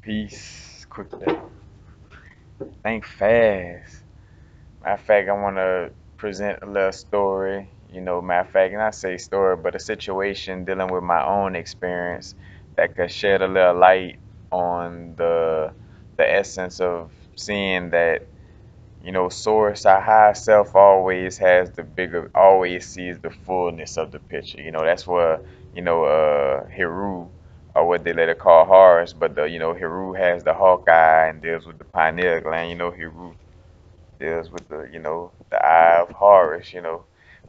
Peace. Quickly. Think fast. Matter of fact, I want to present a little story. Matter of fact, not say story, but a situation dealing with my own experience that could shed a little light on the essence of seeing that source, our higher self always has the bigger, always sees the fullness of the picture. That's where, Heru, or what they later call Horus, but Heru has the hawk eye and deals with the pineal gland. Heru deals with the eye of Horus,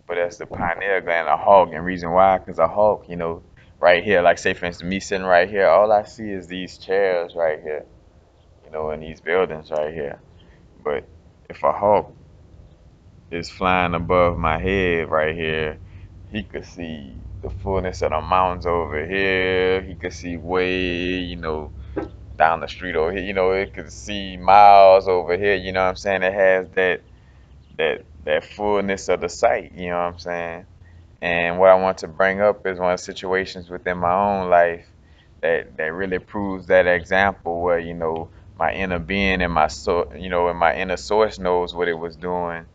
but that's the pineal gland, a hawk. And reason why, because a hawk, right here, like say for instance, me sitting right here, all I see is these chairs right here, and these buildings right here. But if a hawk is flying above my head right here, he could see the fullness of the mountains over here. He could see way, down the street over here. It could see miles over here. You know what I'm saying? It has that fullness of the sight. You know what I'm saying? And what I want to bring up is one of the situations within my own life that really proves that example where my inner being and and my inner source knows what it was doing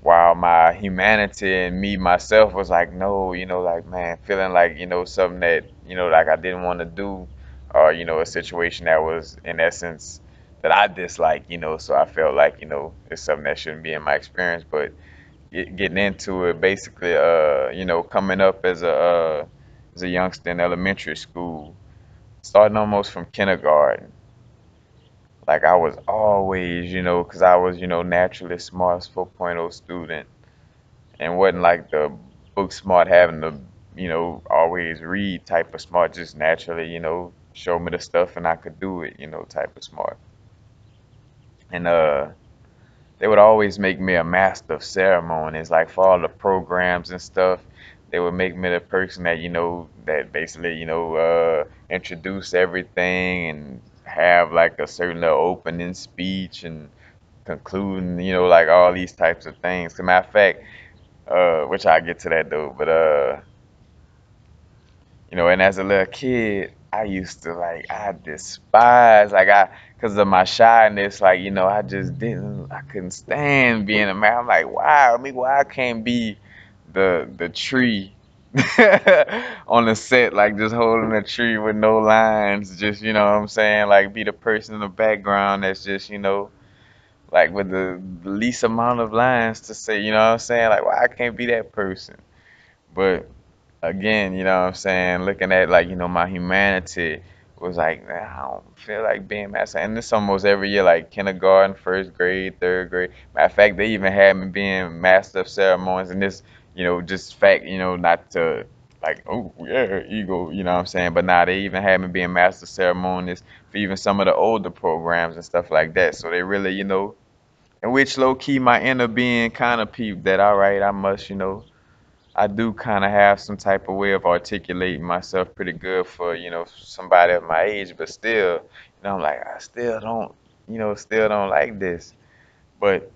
while my humanity and me myself was like no, like man, feeling like something that like I didn't want to do, or a situation that was in essence that I dislike, so I felt like it's something that shouldn't be in my experience. But getting into it, basically coming up as a youngster in elementary school, starting almost from kindergarten, like I was always, because I was naturally smartest 4.0 student, and wasn't like the book smart, having to always read type of smart, just naturally show me the stuff and I could do it, type of smart. And they would always make me a master of ceremonies, like for all the programs and stuff. They would make me the person that that basically introduce everything and have like a certain little opening speech and concluding, like all these types of things. As a matter of fact, which I get to that though. But and as a little kid, I used to like I despise like because of my shyness, like I just I couldn't stand being a man. I'm like, why? I mean, why I can't be the tree on the set, like just holding a tree with no lines, just what I'm saying, like be the person in the background that's just like with the least amount of lines to say, what I'm saying, like why I can't be that person. But again, what I'm saying, looking at like, my humanity was like, "Nah, I don't feel like being master." And this almost every year, like kindergarten, first grade, third grade. Matter of fact, they even had me being master of ceremonies, and this, just fact, not to like, oh yeah, ego, what I'm saying. But now they even had me being master of ceremonies for even some of the older programs and stuff like that. So they really, in which low key my inner being kind of peeped that, all right, I must, I do kind of have some type of way of articulating myself pretty good for, somebody of my age, but still, I'm like, I still don't, still don't like this. But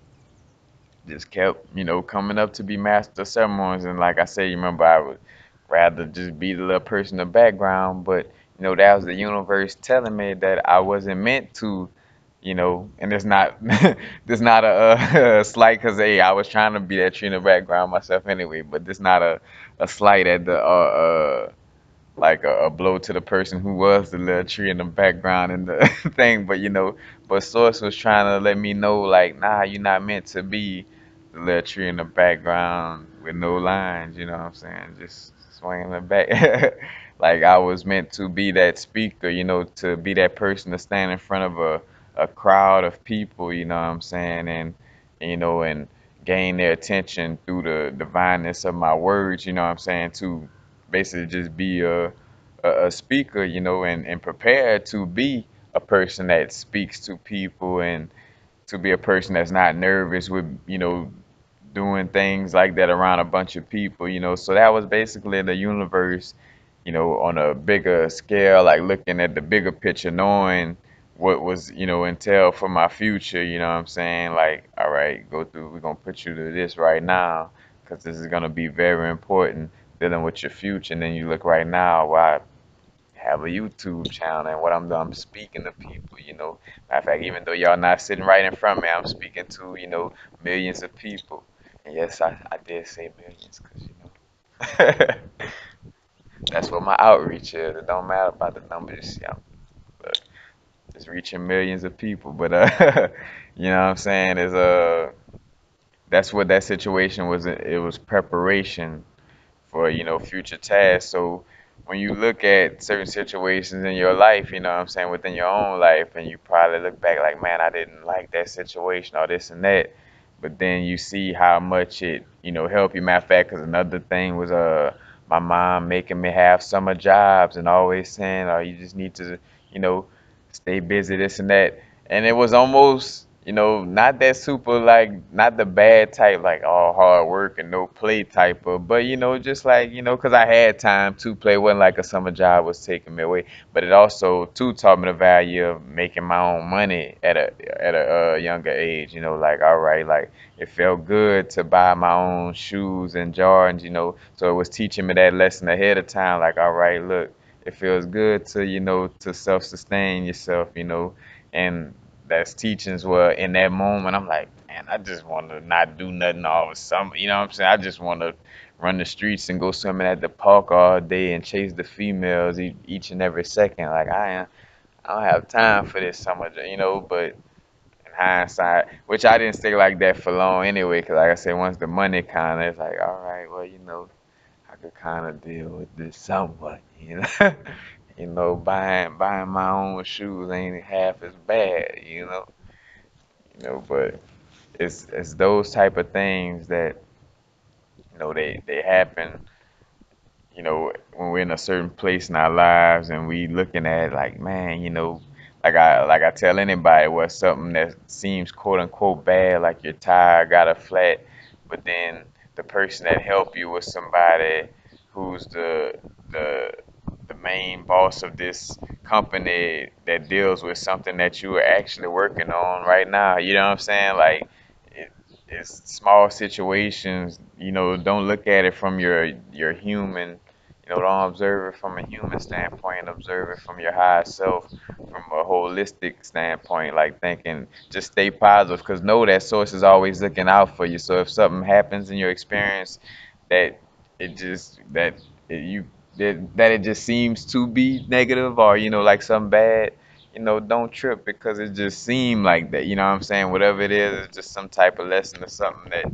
just kept, coming up to be master of ceremonies. And like I say, you remember, I would rather just be the little person in the background, but, that was the universe telling me that I wasn't meant to, and it's not, there's not a slight, because, hey, I was trying to be that tree in the background myself anyway, but there's not a slight at the, like a blow to the person who was the little tree in the background and the thing. But but Source was trying to let me know like, nah, you're not meant to be the little tree in the background with no lines. You know what I'm saying? Just swinging the back. Like I was meant to be that speaker. To be that person to stand in front of a crowd of people. You know what I'm saying? And gain their attention through the divineness of my words. You know what I'm saying? To basically just be a speaker, and prepared to be a person that speaks to people, and to be a person that's not nervous with, doing things like that around a bunch of people, So that was basically the universe, on a bigger scale, like looking at the bigger picture, knowing what was, entailed for my future, you know what I'm saying? Like, all right, go through, we're gonna put you to this right now, because this is gonna be very important dealing with your future. And then you look right now, why have a YouTube channel, and what I'm doing, I'm speaking to people, you know. Matter of fact, even though y'all not sitting right in front of me, I'm speaking to, you know, millions of people. And yes, I did say millions, because, you know, that's what my outreach is. It don't matter about the numbers, yeah, but it's reaching millions of people. But, you know what I'm saying, is, that's what that situation was. It was preparation for, you know, future tasks. So when you look at certain situations in your life, you know what I'm saying, within your own life, and you probably look back like, man, I didn't like that situation or this and that, but then you see how much it, you know, helped you. Matter of fact, because another thing was my mom making me have summer jobs and always saying, oh, you just need to, you know, stay busy, this and that. And it was almost, you know, not that super, like, not the bad type, like all hard work and no play type of, but, you know, just like, you know, because I had time to play. It wasn't like a summer job was taking me away, but it also too taught me the value of making my own money at a younger age. You know, like, all right, like, it felt good to buy my own shoes and Jordans, you know. So it was teaching me that lesson ahead of time. Like, all right, look, it feels good to, you know, to self-sustain yourself, you know. And that's teachings were in that moment. I'm like, man, I just want to not do nothing all of a summer. You know what I'm saying? I just want to run the streets and go swimming at the park all day and chase the females each and every second. Like, I don't have time for this summer, you know. But in hindsight, which I didn't stay like that for long anyway, because like I said, once the money kind of, it's like, all right, well, you know, I could kind of deal with this somewhat, you know. You know, buying my own shoes ain't half as bad, you know. You know, but it's those type of things that, you know, they happen, you know, when we're in a certain place in our lives and we looking at it like, man, you know, like I tell anybody, what's something that seems quote unquote bad, like your tire got a flat, but then the person that helped you was somebody who's the the main boss of this company that deals with something that you are actually working on right now. You know what I'm saying? Like, it, it's small situations. You know, don't look at it from your human. You know, don't observe it from a human standpoint. Observe it from your higher self, from a holistic standpoint. Like, thinking, just stay positive, because know that source is always looking out for you. So if something happens in your experience that it just that it, you that it just seems to be negative, or, you know, like something bad, you know, don't trip, because it just seemed like that. You know what I'm saying? Whatever it is, it's just some type of lesson or something that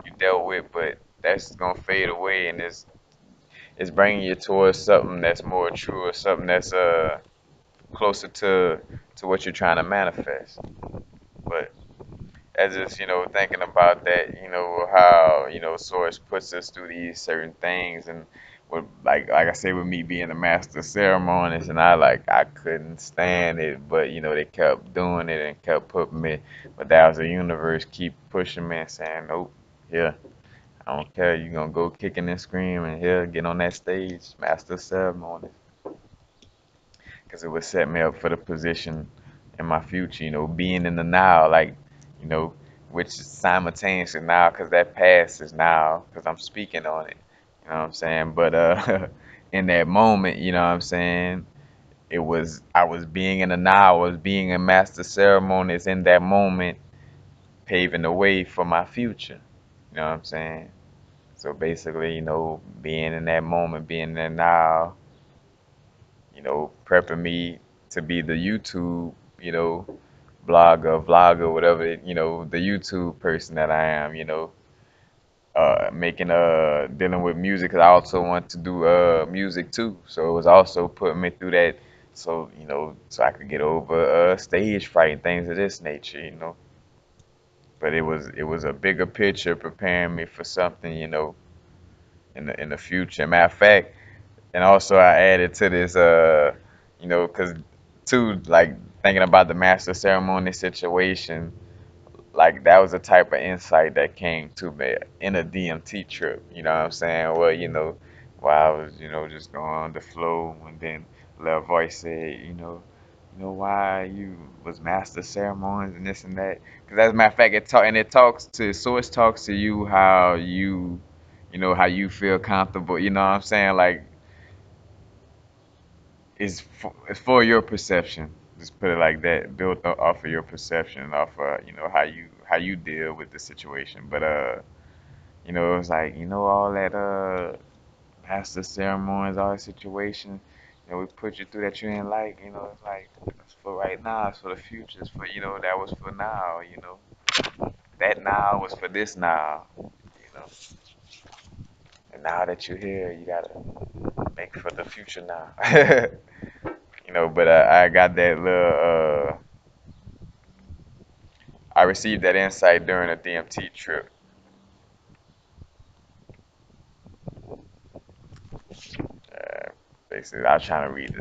you dealt with, but that's gonna fade away, and it's bringing you towards something that's more true, or something that's closer to what you're trying to manifest. But as just, you know, thinking about that, you know, how, you know, source puts us through these certain things, and with, like I say, with me being a master of ceremonies, and I couldn't stand it, but, you know, they kept doing it and kept putting me, but that was the universe keep pushing me and saying, nope, here, I don't care, you gonna go kicking and screaming, here, get on that stage, master of ceremonies, because it would set me up for the position in my future, you know, being in the now, like, you know, which is simultaneously now, because that past is now, because I'm speaking on it, you know what I'm saying? But in that moment, you know what I'm saying? I was being in the now, I was being a master ceremonies in that moment, paving the way for my future, you know what I'm saying? So basically, you know, being in that moment, being there now, you know, prepping me to be the YouTube, you know, blogger, vlogger, whatever, you know, the YouTube person that I am, you know, making dealing with music, 'cause I also want to do music too. So it was also putting me through that, so, you know, so I could get over stage fright and things of this nature, you know. But it was a bigger picture preparing me for something, you know, in the future. Matter of fact, and also I added to this, you know, cause too, like, thinking about the master ceremony situation, like, that was a type of insight that came to me in a DMT trip. You know what I'm saying? Well, you know, while I was, you know, just going on the flow, and then little voice said, you know why you was master ceremonies and this and that. Because as a matter of fact, it talks to source talks to you how you know, how you feel comfortable. You know what I'm saying? Like, it's for your perception. Just put it like that. Built off of your perception, off of how you deal with the situation. But it was like all that master ceremonies, all that situation. We put you through that you didn't like. It's like it's for right now. It's for the future. It's for that was for now. That now was for this now. And now that you're here, you gotta make for the future now. But I got that little. I received that insight during a DMT trip. Uh, Basically, I was trying to read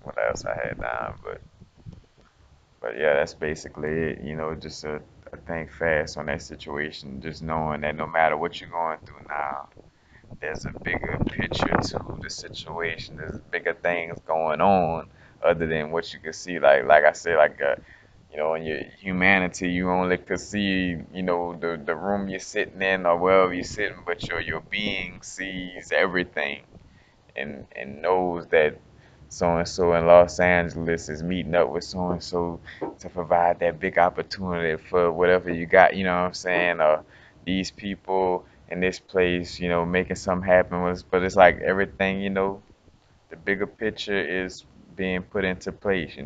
what else I had down, but yeah, that's basically it. Just a think fast on that situation. Just knowing that no matter what you're going through now, there's a bigger picture to the situation. There's bigger things going on other than what you can see. Like I said, in your humanity, you only could see, the room you're sitting in or wherever you're sitting, but your being sees everything and knows that so and so in Los Angeles is meeting up with so and so to provide that big opportunity for whatever you got, you know what I'm saying? Or these people in this place, making something happen with, but it's like everything, the bigger picture is being put into place,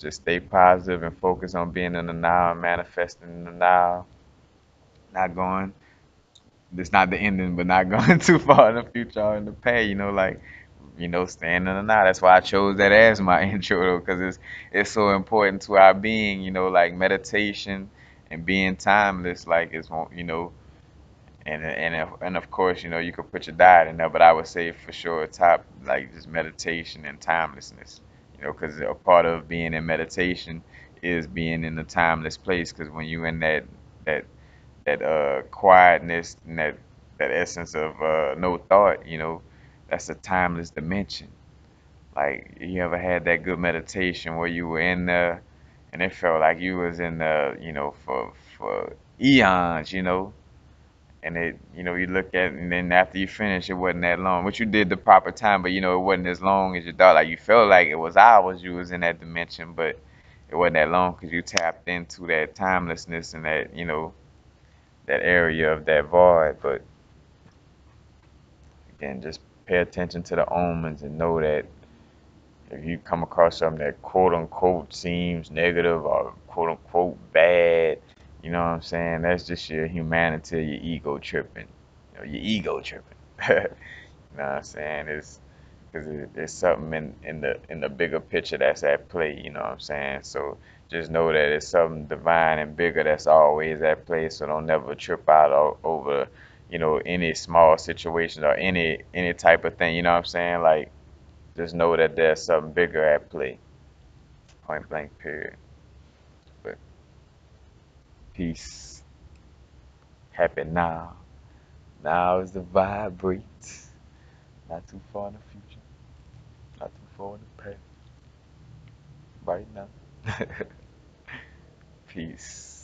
just stay positive and focus on being in the now and manifesting in the now, not going it's not the ending, but not going too far in the future or in the past, like staying in the now. That's why I chose that as my intro though, because it's so important to our being, like meditation and being timeless, like it's and of course, you could put your diet in there, but I would say for sure top like just meditation and timelessness, because a part of being in meditation is being in a timeless place, because when you in that quietness and that essence of no thought, that's a timeless dimension. Like you ever had that good meditation where you were in there and it felt like you was in there, for eons, and you look at it, and then after you finish, it wasn't that long. But you did the proper time, but it wasn't as long as you thought. Like you felt like it was hours you was in that dimension, but it wasn't that long because you tapped into that timelessness and that that area of that void. But again, just pay attention to the omens and know that if you come across something that quote unquote seems negative or quote unquote bad, you know what I'm saying? That's just your humanity, your ego tripping. Your ego tripping. You know what I'm saying? It's because there's something in the bigger picture that's at play. You know what I'm saying? So just know that it's something divine and bigger that's always at play. So don't never trip out over any small situation or any type of thing. You know what I'm saying? Like just know that there's something bigger at play. Point blank. Period. But peace. Happy now. Now is the vibrate. Not too far in the future. Not too far in the past. Right now. Peace.